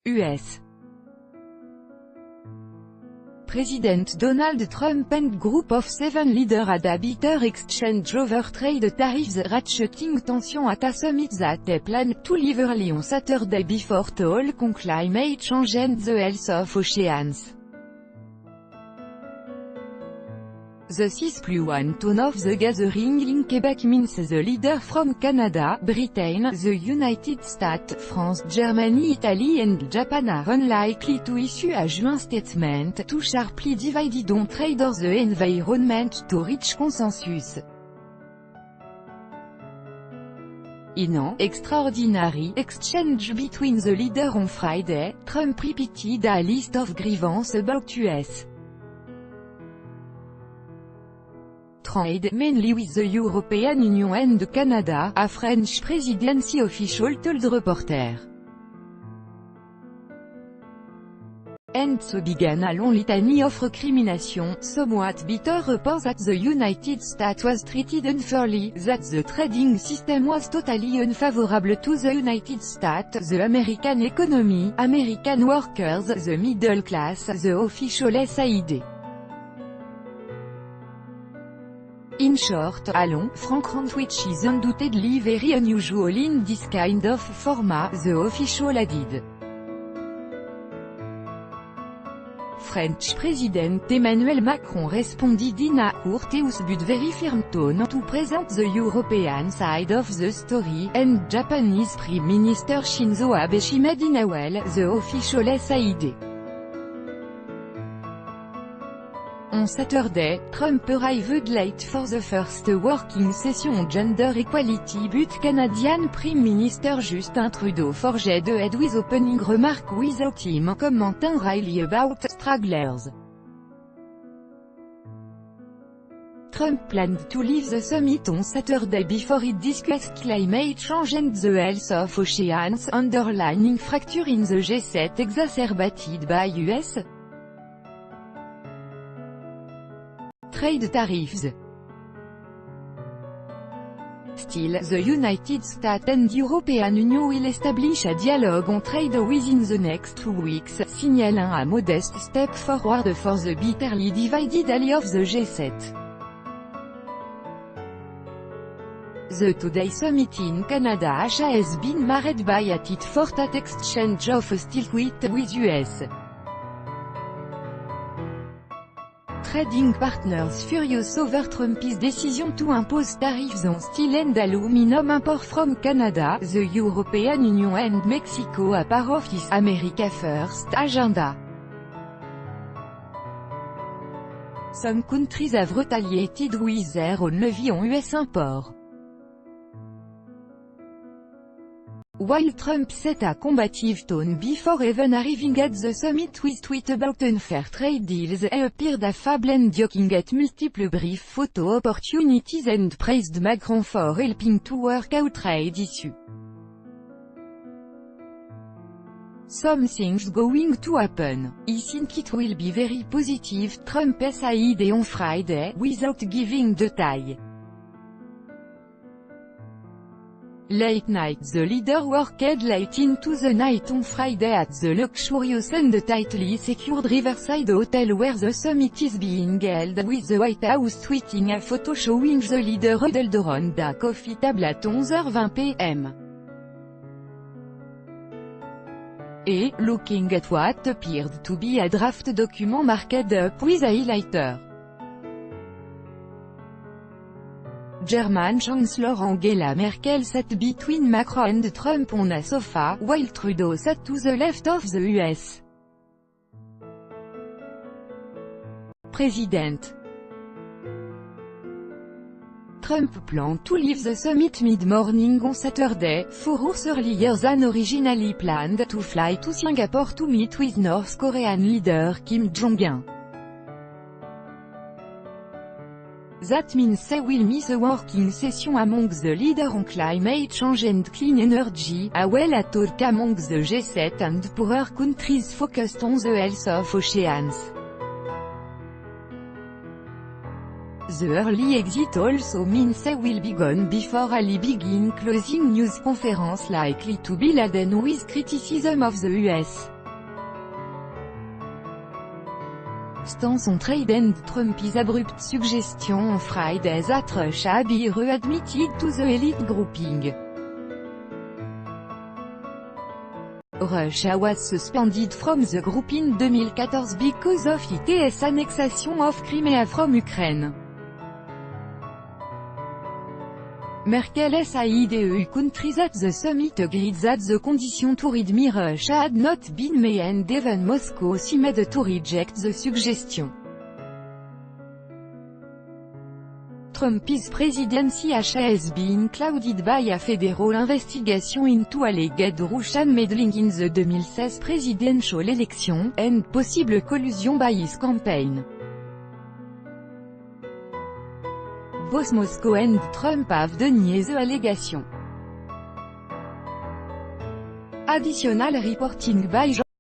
US. President Donald Trump and group of 7 leaders had a bitter exchange over trade tariffs ratcheting tension at a summit that they planned to leave early on Saturday before talk on climate change and the health of oceans. The 6+1 tone of the gathering in Quebec means the leader from Canada, Britain, the United States, France, Germany, Italy and Japan are unlikely to issue a joint statement too sharply divided on trade or the environment to reach consensus. In an extraordinary exchange between the leaders on Friday, Trump repeated a list of grievances about US trade, mainly with the European Union and Canada, a French presidency official told reporter. And so began a long litany of recrimination, somewhat bitter reports that the United States was treated unfairly, that the trading system was totally unfavorable to the United States, the American economy, American workers, the middle class, the official SID. In short, a long, frank rant which is undoubtedly very unusual in this kind of format, the official added. French President Emmanuel Macron responded in a courteous but very firm tone to present the European side of the story, and Japanese Prime Minister Shinzo Abe chimed in a well, the official SID. On Saturday, Trump arrived late for the first working session on gender equality but Canadian Prime Minister Justin Trudeau forged ahead with opening remarks without him commenting really about stragglers. Trump planned to leave the summit on Saturday before it discussed climate change and the health of oceans, underlining fracture in the G7 exacerbated by US trade tariffs. Still, the United States and European Union will establish a dialogue on trade within the next 2 weeks, signaling a modest step forward for the bitterly divided ally of the G7. The Today Summit in Canada has been marred by a tit-for-tat exchange of hostile tweets with US trading partners furious over Trump's decision to impose tariffs on steel and aluminum import from Canada, the European Union and Mexico are part of his America First agenda. Some countries have retaliated with their own levy on US import. While Trump set a combative tone before even arriving at the summit with tweets about unfair trade deals, he appeared affable and joking at multiple brief photo opportunities and praised Macron for helping to work out trade issues. Something's going to happen. I think it will be very positive, Trump said on Friday, without giving details. Late night. The leader worked late into the night on Friday at the luxurious and tightly secured Riverside Hotel where the summit is being held, with the White House tweeting a photo showing the leader huddled around a coffee table at 11h20 p.m. et, looking at what appeared to be a draft document marked up with a highlighter. German Chancellor Angela Merkel sat between Macron and Trump on a sofa, while Trudeau sat to the left of the US President. Trump planned to leave the summit mid-morning on Saturday, 4 hours earlier than originally planned, to fly to Singapore to meet with North Korean leader Kim Jong-un. That means they will miss a working session among the leaders on climate change and clean energy, a well-talk among the G7 and poorer countries focused on the health of oceans. The early exit also means they will be gone before a big closing news conference likely to be laden with criticism of the US Stance on trade and Trump's abrupt suggestion on Friday that Russia be readmitted to the elite grouping. Russia was suspended from the group in 2014 because of its annexation of Crimea from Ukraine. Merkel said EU countries at the summit agreed that the condition to readmit Russia had not been met and even Moscow seemed to reject the suggestion. Trump's presidency has been clouded by a federal investigation into alleged Russian meddling in the 2016 presidential election, and possible collusion by his campaign. Both Moscow and Trump have denied the allegation. Additional reporting by